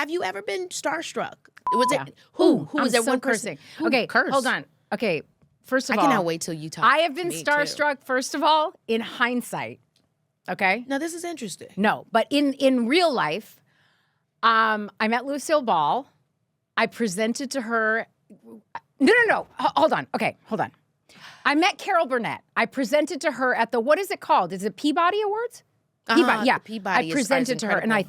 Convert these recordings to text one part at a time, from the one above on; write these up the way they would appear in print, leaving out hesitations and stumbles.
have you ever been starstruck? Was it Who was there one person? Who Okay, cursed? hold on. Okay, first of all, I cannot wait till you talk. I have been to me, too. starstruck, first of all, in hindsight. Okay? Now, this is interesting. No, but in real life, I met Lucille Ball. I presented to her. No. Hold on. Okay, hold on. I met Carol Burnett. I presented to her at the, what is it called? Is it Peabody Awards? Peabody, yeah. Peabody I presented to her, and I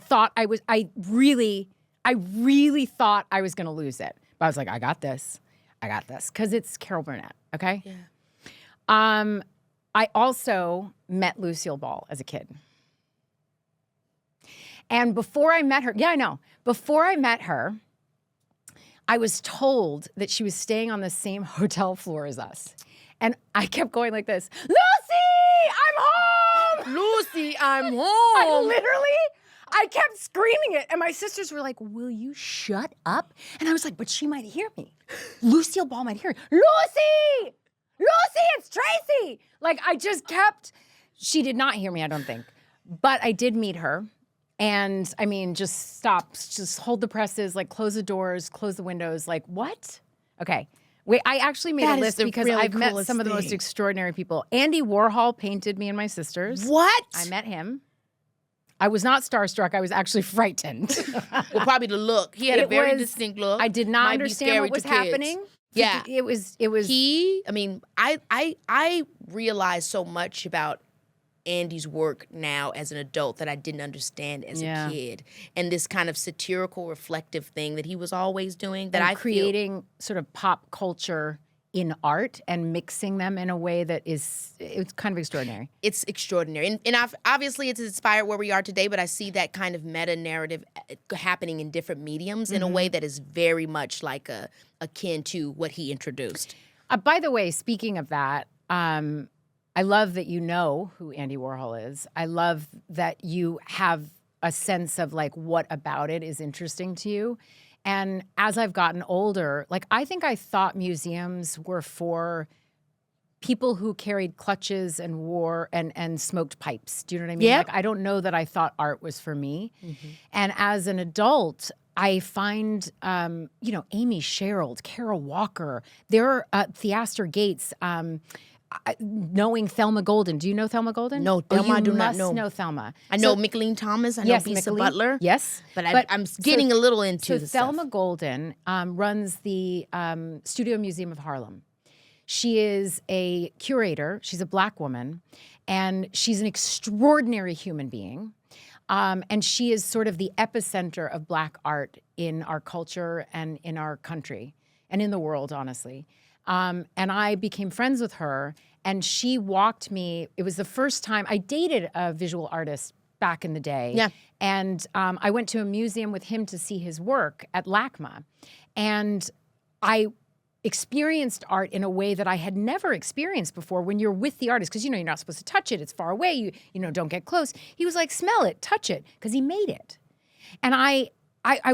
really thought I was going to lose it. But I was like, I got this, because it's Carol Burnett. Okay. Yeah. I also met Lucille Ball as a kid. And before I met her, before I met her, I was told that she was staying on the same hotel floor as us. And I kept going like this, Lucy, I'm home! Lucy, I'm home! I kept screaming it. And my sisters were like, will you shut up? And I was like, but she might hear me. Lucille Ball might hear me. Lucy! Lucy, it's Tracee! Like, I just kept, she did not hear me, I don't think. But I did meet her. And I mean, just stop, just hold the presses, like close the doors, close the windows, like what? Okay. Wait, I actually made a list because really I've met some of the most extraordinary people. Andy Warhol painted me and my sisters. What? I met him. I was not starstruck. I was actually frightened. Well, probably the look. He had a very distinct look. I did not understand what was happening. Yeah. It was. I realized so much about Andy's work now as an adult that I didn't understand as a kid. And this kind of satirical, reflective thing that he was always doing that I creating sort of pop culture in art and mixing them in a way that it's kind of extraordinary. It's extraordinary. And obviously it's inspired where we are today, but I see that kind of meta narrative happening in different mediums in a way that is very much like akin to what he introduced. By the way, speaking of that, I love that you know who Andy Warhol is. I love that you have a sense of like what about it is interesting to you. And as I've gotten older, like I think I thought museums were for people who carried clutches and wore and smoked pipes. Do you know what I mean? Yep. Like I don't know that I thought art was for me. And as an adult, I find, Amy Sherald, Kara Walker, there are Theaster Gates, knowing Thelma Golden. Do you know Thelma Golden? No, Thelma I do not know. You must know Thelma. I know Micheline Thomas. I know Bisa Butler. Yes. But I'm getting a little into the Thelma stuff. Golden runs the Studio Museum of Harlem. She is a curator. She's a Black woman. And she's an extraordinary human being. And she is sort of the epicenter of Black art in our culture and in our country and in the world, honestly. And I became friends with her, and she walked me. It was the first time I dated a visual artist back in the day. Yeah. And I went to a museum with him to see his work at LACMA. And I experienced art in a way that I had never experienced before when you're with the artist, because, you're not supposed to touch it. It's far away. You don't get close. He was like, smell it, touch it, because he made it. And I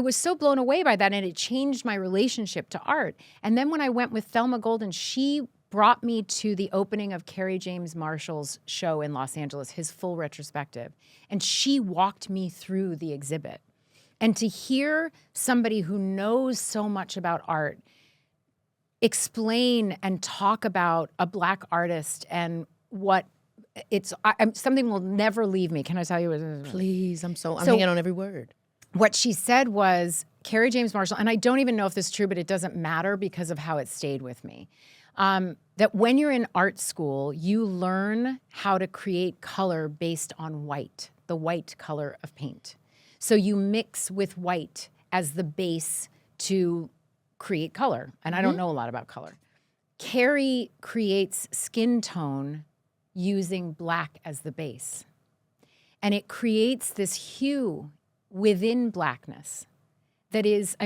was so blown away by that, and it changed my relationship to art. And then when I went with Thelma Golden, she brought me to the opening of Kerry James Marshall's show in Los Angeles, his full retrospective. And she walked me through the exhibit. And to hear somebody who knows so much about art explain and talk about a Black artist and what something will never leave me. Can I tell you? Please, I'm hanging on every word. What she said was, Kerry James Marshall, and I don't even know if this is true, but it doesn't matter because of how it stayed with me, that when you're in art school, you learn how to create color based on white, the white color of paint. So you mix with white as the base to create color. And I don't know a lot about color. Kerry creates skin tone using black as the base. And it creates this hue within blackness that is,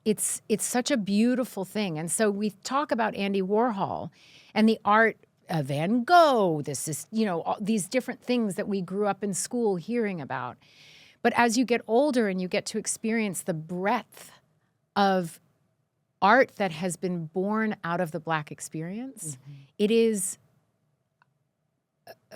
it's such a beautiful thing. And so we talk about Andy Warhol and the art of Van Gogh, this is, all these different things that we grew up in school hearing about. But as you get older and you get to experience the breadth of art that has been born out of the Black experience, it is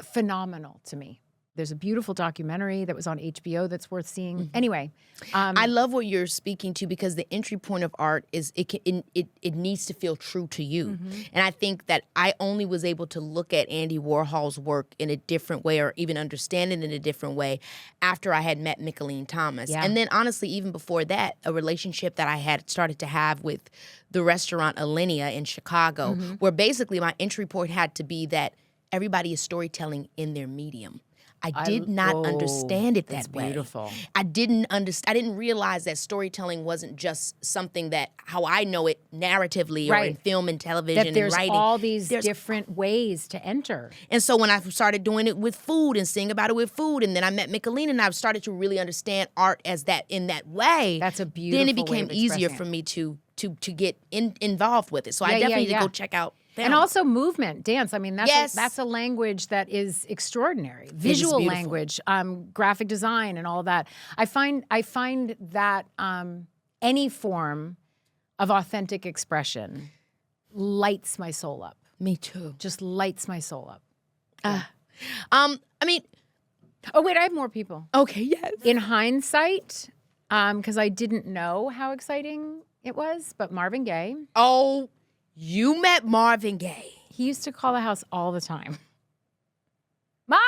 phenomenal to me. There's a beautiful documentary that was on HBO that's worth seeing. Anyway. I love what you're speaking to because the entry point of art is it needs to feel true to you. And I think that I only was able to look at Andy Warhol's work in a different way or even understand it in a different way after I had met Mickalene Thomas. Yeah. And then honestly, even before that, a relationship that I had started to have with the restaurant Alinea in Chicago, where basically my entry point had to be that everybody is storytelling in their medium. I did not understand it that way. Beautiful. I didn't realize that storytelling wasn't just something that how I know it narratively or in film and television That there's and writing. all these different ways to enter. And so when I started doing it with food and seeing about it with food, and then I met Mickalene and I started to really understand art as that in that way. That's a beautiful Then it way became of easier expressing for me to get involved with it. So I definitely need to go check out. And also movement, dance. I mean, that's Yes. a language that is extraordinary. Visual language, graphic design, and all of that. I find that any form of authentic expression lights my soul up. Me too. Just lights my soul up. I mean, Oh wait, I have more people. okay, yes. In hindsight, because I didn't know how exciting it was, but Marvin Gaye. Oh, you met Marvin Gaye. He used to call the house all the time. Mom,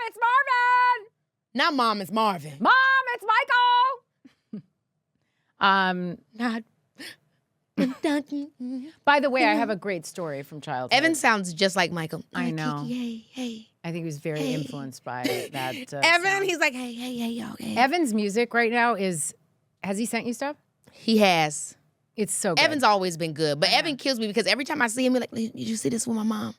it's Marvin! Not Mom, it's Marvin. Mom, it's Michael! Not. By the way, I have a great story from childhood. Evan sounds just like Michael. I know. Keke, hey. I think he was very influenced by that. Evan, sound. he's like, hey, okay. Evan's music right now is, has he sent you stuff? He has. It's so good. Evan's always been good, but Evan kills me because every time I see him, he's like, did you see this with my mom?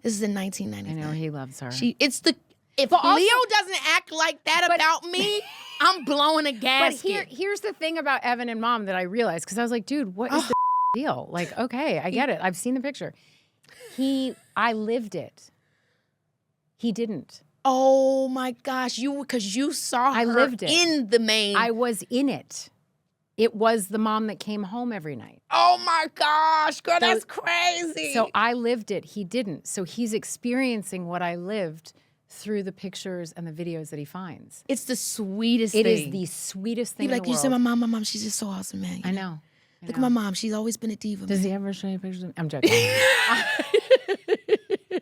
This is in 1999. I know, he loves her. If But also- Leo doesn't act like that about me, I'm blowing a But gasket. here's the thing about Evan and Mom that I realized, because I was like, dude, what is the deal? Like, okay, I get it. I've seen the picture. I lived it. He didn't. Oh my gosh, because you saw her I lived it. in the main. I was in it. It was the mom that came home every night. Oh my gosh, girl, that's crazy. So I lived it. He didn't. So he's experiencing what I lived through the pictures and the videos that he finds. It's the sweetest thing. It is the sweetest thing He's in like, the you world. said my mom, she's just so awesome, man. I know. Look at my mom. She's always been a diva. Does he ever show you pictures of me? I'm joking.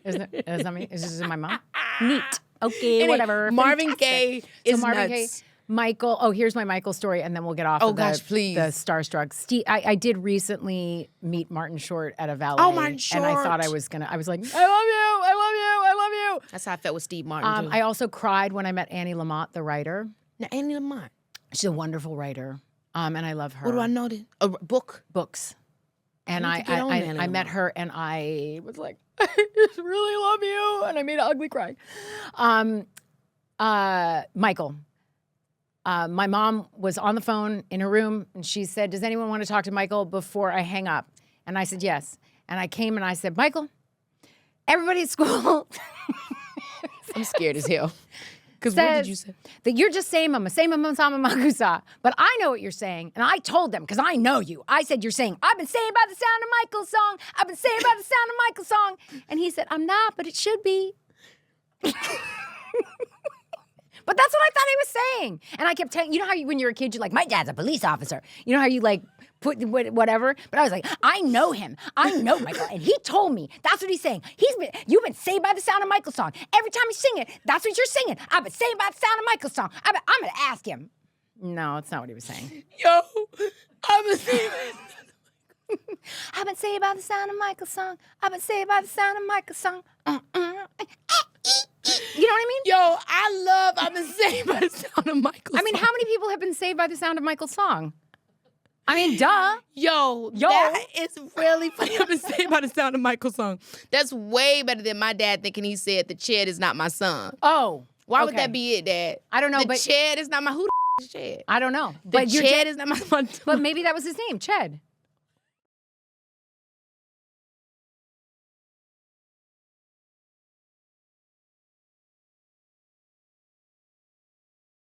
Is that me? Is this my mom? Neat. Okay, Anyway, whatever. Marvin Fantastic. Gaye So is Marvin nuts. Gaye, Michael. Oh, here's my Michael story, and then we'll get off. Oh, of gosh, the, please. The Starstruck. I did recently meet Martin Short at a valet. Oh, Martin And I thought Short. I was like, I love you. That's how I felt with Steve Martin, too. I also cried when I met Annie Lamott, the writer. Now, Andy Lamont. She's a wonderful writer, and I love her. What do I know then? A book. Books. And I need to get on Annie I met Lamott. her, and I was like, I just really love you, and I made an ugly cry. Michael. My mom was on the phone in her room, and she said, does anyone want to talk to Michael before I hang up? And I said, yes. And I came and I said, Michael, everybody at school I'm scared as hell. Because what did says you say? that you're just saying mama, makusa. But I know what you're saying, and I told them, because I know you. I said, you're saying, I've been saying by the sound of Michael's song. I've been saying by the sound of Michael's song. And he said, I'm not, but it should be. But that's what I thought he was saying. And I kept telling, you know how when you're a kid, you're like, my dad's a police officer. You know how you like put whatever? But I was like, I know him. I know Michael. And he told me, that's what he's saying. You've been saved by the sound of Michael's song. Every time you sing it, that's what you're singing. I've been saved by the sound of Michael's song. I'm going to ask him. No, it's not what he was saying. Yo, I've been saying I've been saved by the sound of Michael's song. I've been saved by the sound of Michael's song. You know what I mean? Yo, I've been saved by the sound of Michael's I mean, how many people have been saved by the sound of Michael's song? I mean, duh. Yo, that is really funny. I've been saved by the sound of Michael's song. That's way better than my dad thinking he said the Ched is not my son. Oh. Why would okay. that be it, Dad? I don't know, the but Ched is not my who the is Ched? I don't know. The But Ched is not my son. But maybe that was his name, Ched.